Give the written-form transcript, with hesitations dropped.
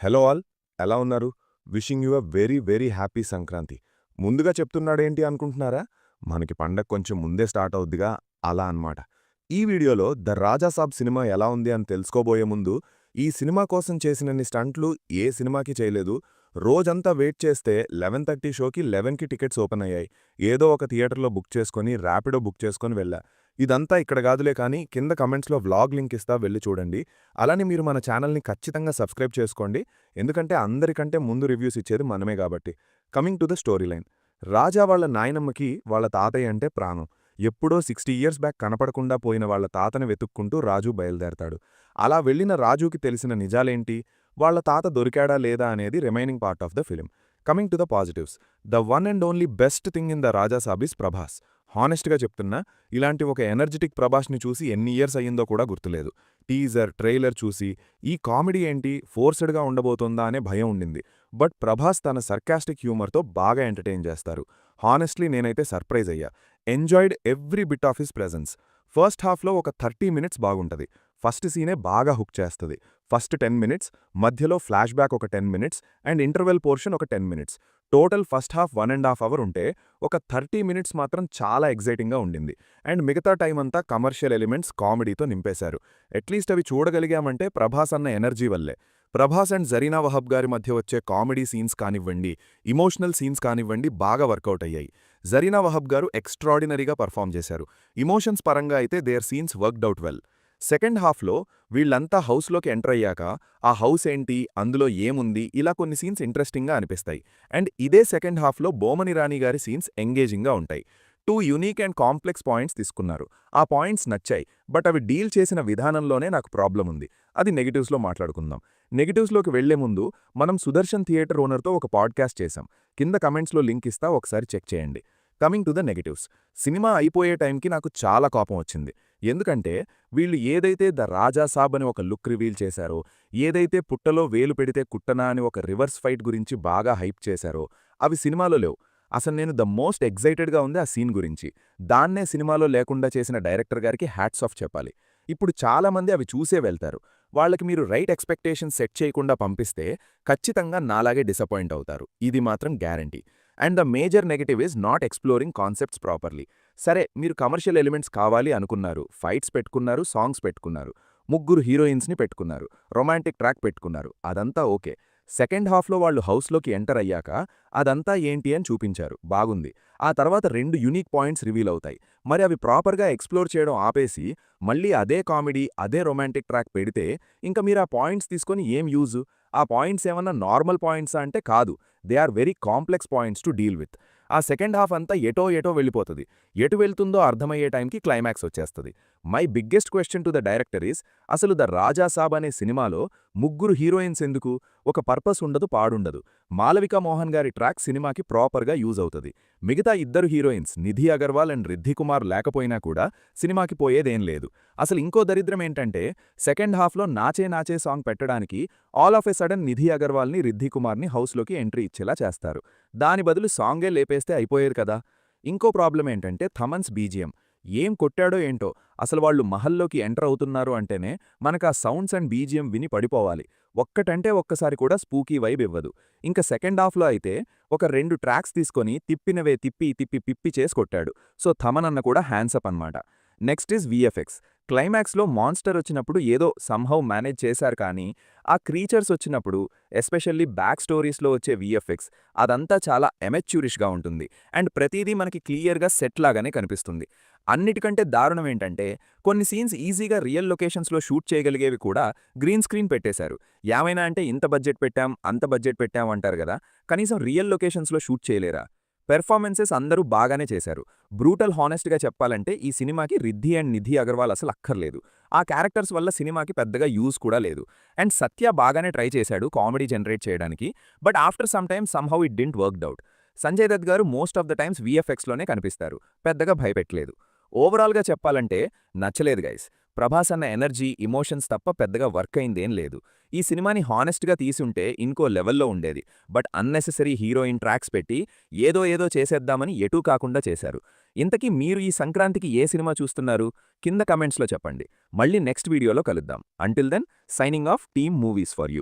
Hello all, ఎలా ఉన్నారు? Wishing you a very very happy Sankranti. ముందుగా చెప్తున్నాడేంటి అనుకుంటున్నారా? మనకి పండగ కొంచెం ముందే స్టార్ట్ అవుద్దిగా, అలా అన్నమాట. ఈ వీడియోలో ద రాజాసాబ్ సినిమా ఎలా ఉంది అని తెలుసుకోబోయే ముందు, ఈ సినిమా కోసం చేసినన్ని స్టంట్లు ఏ సినిమాకి చేయలేదు. రోజంతా వెయిట్ చేస్తే 11:30 షోకి 11కి టికెట్స్ ఓపెన్ అయ్యాయి. ఏదో ఒక థియేటర్లో బుక్ చేసుకుని ర్యాపిడో బుక్ చేసుకుని వెళ్ళా. ఇదంతా ఇక్కడ కాదులే కానీ కింద కమెంట్స్లో వ్లాగ్ లింక్ ఇస్తా, వెళ్ళి చూడండి. అలానే మీరు మన ఛానల్ని ఖచ్చితంగా సబ్స్క్రైబ్ చేసుకోండి, ఎందుకంటే అందరికంటే ముందు రివ్యూస్ ఇచ్చేది మనమే కాబట్టి. Coming to the story line. Raja వాళ్ళ నాయనమ్మకి వాళ్ళ తాతయ్య అంటే ప్రాణం. ఎప్పుడో 60 ఇయర్స్ బ్యాక్ కనపడకుండా పోయిన వాళ్ళ తాతని వెతుక్కుంటూ రాజు బయలుదేరతాడు. అలా వెళ్లిన రాజుకి తెలిసిన నిజాలేంటి, వాళ్ళ తాత దొరికాడా లేదా అనేది remaining part of the film. Coming to the positives. The one and only best thing in the Raja Saab is Prabhas. హానెస్ట్గా చెప్తున్నా, ఇలాంటి ఒక ఎనర్జెటిక్ ప్రభాస్ని చూసి ఎన్ని ఇయర్స్ అయ్యిందో కూడా గుర్తులేదు. టీజర్, ట్రైలర్ చూసి ఈ కామెడీ ఏంటి, ఫోర్స్డ్గా ఉండబోతోందా అనే భయం ఉండింది. బట్ ప్రభాస్ తన సర్కాస్టిక్ హ్యూమర్తో బాగా ఎంటర్టైన్ చేస్తారు. హానెస్ట్లీ నేనైతే సర్ప్రైజ్ అయ్యా. Enjoyed every bit of his presence. First హాఫ్లో ఒక 30 మినిట్స్ బాగుంటది. ఫస్ట్ సీనే బాగా హుక్ చేస్తుంది. ఫస్ట్ 10 మినిట్స్, మధ్యలో ఫ్లాష్ బ్యాక్ ఒక 10 మినిట్స్ అండ్ ఇంటర్వెల్ పోర్షన్ ఒక 10 minutes. Total first half 1.5 hour ఉంటే ఒక 30 మినిట్స్ మాత్రం చాలా ఎగ్జైటింగ్గా ఉండింది. అండ్ మిగతా టైం అంతా కమర్షియల్ ఎలిమెంట్స్, కామెడీతో నింపేశారు. అట్లీస్ట్ అవి చూడగలిగామంటే ప్రభాస్ అన్న ఎనర్జీ వల్లే. ప్రభాస్ అండ్ జరీనా వహబ్ గారి మధ్య వచ్చే కామెడీ సీన్స్ కానివ్వండి, ఇమోషనల్ సీన్స్ కానివ్వండి, బాగా వర్కౌట్ అయ్యాయి. జరీనా వహబ్ గారు ఎక్స్ట్రాడినరీగా పర్ఫామ్ చేశారు. ఇమోషన్స్ పరంగా అయితే there scenes worked out well. Second హాఫ్లో వీళ్లంతా హౌస్లోకి ఎంటర్ అయ్యాక ఆ హౌస్ ఏంటి, అందులో ఏముంది, ఇలా కొన్ని సీన్స్ ఇంట్రెస్టింగ్గా అనిపిస్తాయి. అండ్ ఇదే సెకండ్ హాఫ్లో బోమని రాణి గారి సీన్స్ ఎంగేజింగ్గా ఉంటాయి. 2 యూనిక్ అండ్ కాంప్లెక్స్ పాయింట్స్ తీసుకున్నారు. ఆ పాయింట్స్ నచ్చాయి, బట్ అవి డీల్ చేసిన విధానంలోనే నాకు ప్రాబ్లం ఉంది. అది నెగిటివ్స్లో మాట్లాడుకుందాం. నెగిటివ్స్లోకి వెళ్లే ముందు మనం సుదర్శన్ థియేటర్ ఓనర్తో ఒక పాడ్కాస్ట్ చేశాం. కింద కమెంట్స్లో లింక్ ఇస్తా, ఒకసారి చెక్ చేయండి. Coming to the negatives. Cinema అయిపోయే టైంకి నాకు చాలా కోపం వచ్చింది. ఎందుకంటే వీళ్ళు ఏదైతే ద రాజాసాబ్ అని ఒక లుక్ రివీల్ చేశారో, ఏదైతే పుట్టలో వేలు పెడితే కుట్టనా అని ఒక రివర్స్ ఫైట్ గురించి బాగా హైప్ చేశారో, అవి సినిమాలో లేవు. అసలు నేను ద మోస్ట్ ఎగ్జైటెడ్గా ఉంది ఆ సీన్ గురించి. దాన్నే సినిమాలో లేకుండా చేసిన డైరెక్టర్ గారికి హ్యాట్స్ ఆఫ్ చెప్పాలి. ఇప్పుడు చాలామంది అవి చూసే వెళ్తారు. వాళ్ళకి మీరు రైట్ ఎక్స్పెక్టేషన్ సెట్ చేయకుండా పంపిస్తే ఖచ్చితంగా నాలాగే డిసప్పాయింట్ అవుతారు. ఇది మాత్రం guarantee. And the major negative is not exploring concepts properly. సరే, మీరు కమర్షియల్ ఎలిమెంట్స్ కావాలి అనుకున్నారు, ఫైట్స్ పెట్టుకున్నారు, సాంగ్స్ పెట్టుకున్నారు, ముగ్గురు హీరోయిన్స్ని పెట్టుకున్నారు, రొమాంటిక్ ట్రాక్ పెట్టుకున్నారు, అదంతా ఓకే. సెకండ్ హాఫ్లో వాళ్ళు హౌస్లోకి ఎంటర్ అయ్యాక అదంతా ఏంటి అని చూపించారు, బాగుంది. ఆ తర్వాత 2 యూనిక్ పాయింట్స్ రివీల్ అవుతాయి. మరి అవి ప్రాపర్గా ఎక్స్ప్లోర్ చేయడం ఆపేసి మళ్ళీ అదే కామెడీ, అదే రొమాంటిక్ ట్రాక్ పెడితే ఇంక మీరు ఆ పాయింట్స్ తీసుకొని ఏం యూజు? ఆ పాయింట్స్ ఏమన్నా నార్మల్ పాయింట్సా అంటే కాదు. They are very complex points to deal with. ఆ సెకండ్ హాఫ్ అంతా ఎటో వెళ్ళిపోతుంది. ఎటు వెళ్తుందో అర్థమయ్యే టైంకి క్లైమాక్స్ వచ్చేస్తుంది. My biggest question to the director is, అసలు ద రాజాసాబ్ అనే సినిమాలో ముగ్గురు హీరోయిన్స్ ఎందుకు? ఒక పర్పస్ ఉండదు, పాడుండదు. మాలవికా మోహన్ గారి ట్రాక్ సినిమాకి ప్రాపర్గా యూజ్ అవుతుంది. మిగతా ఇద్దరు హీరోయిన్స్ నిధి అగర్వాల్ అండ్ రిద్ధి కుమార్ లేకపోయినా కూడా సినిమాకి పోయేదేం లేదు. అసలు ఇంకో దరిద్రం ఏంటంటే సెకండ్ హాఫ్లో నాచే నాచే సాంగ్ పెట్టడానికి ఆల్ ఆఫ్ ఎ సడన్ నిధి అగర్వాల్ని, రిద్ధి కుమార్ని హౌస్లోకి ఎంట్రీ ఇచ్చేలా చేస్తారు. దాని బదులు సాంగే లేపేస్తే అయిపోయేది కదా. ఇంకో ప్రాబ్లం ఏంటంటే థమన్స్ బీజిఎం. ఏం కొట్టాడో ఏంటో, అసలు వాళ్ళు మహల్లోకి ఎంటర్ అవుతున్నారు అంటేనే మనకు ఆ సౌండ్స్ అండ్ బీజిఎం విని పడిపోవాలి. ఒక్కటంటే ఒక్కసారి కూడా స్పూకీ వైబ్ ఇవ్వదు. ఇంకా సెకండ్ హాఫ్లో అయితే ఒక 2 ట్రాక్స్ తీసుకొని తిప్పినవే తిప్పి తిప్పి పిప్పి చేసి కొట్టాడు. సో థమన్ అన్న కూడా హ్యాండ్సప్ అన్నమాట. Next is VFX. క్లైమాక్స్లో మాన్స్టర్ వచ్చినప్పుడు ఏదో సంహౌ మేనేజ్ చేశారు, కానీ ఆ క్రీచర్స్ వచ్చినప్పుడు, ఎస్పెషల్లీ బ్యాక్ స్టోరీస్లో వచ్చే విఎఫ్ఎక్స్, అదంతా చాలా ఎమెచ్యూరిష్గా ఉంటుంది. అండ్ ప్రతిదీ మనకి క్లియర్గా సెట్ లాగానే కనిపిస్తుంది. అన్నిటికంటే దారుణం ఏంటంటే కొన్ని సీన్స్ ఈజీగా రియల్ లొకేషన్స్లో షూట్ చేయగలిగేవి కూడా గ్రీన్ స్క్రీన్ పెట్టేశారు. ఏమైనా అంటే ఇంత బడ్జెట్ పెట్టాం, అంత బడ్జెట్ పెట్టాం అంటారు కదా, కనీసం రియల్ లొకేషన్స్లో షూట్ చేయలేరా? పెర్ఫార్మెన్సెస్ అందరూ బాగానే చేశారు. బ్రూటల్ హానెస్ట్గా చెప్పాలంటే ఈ సినిమాకి రిద్ధి అండ్ నిధి అగర్వాల్ అసలు అక్కర్లేదు. ఆ క్యారెక్టర్స్ వల్ల సినిమాకి పెద్దగా యూజ్ కూడా లేదు. అండ్ సత్య బాగానే ట్రై చేశాడు కామెడీ జనరేట్ చేయడానికి, but after some time somehow it didn't worked out. Sanjay Dutt గారు మోస్ట్ ఆఫ్ ద టైమ్స్ విఎఫ్ఎక్స్లోనే కనిపిస్తారు, పెద్దగా భయపెట్టలేదు. ఓవరాల్గా చెప్పాలంటే నచ్చలేదు గైస్. ప్రభాస్ అన్న ఎనర్జీ, ఇమోషన్స్ తప్ప పెద్దగా వర్క్ అయిందేం లేదు. ఈ సినిమాని హానెస్ట్గా తీసుంటే ఇంకో లెవెల్లో ఉండేది. బట్ అన్నెసెసరీ హీరోయిన్ ట్రాక్స్ పెట్టి ఏదో చేసేద్దామని ఎటూ కాకుండా చేశారు. ఇంతకీ మీరు ఈ సంక్రాంతికి ఏ సినిమా చూస్తున్నారు? కింద కమెంట్స్లో చెప్పండి. మళ్ళీ నెక్స్ట్ వీడియోలో కలుద్దాం. Until then, signing off, team movies for you.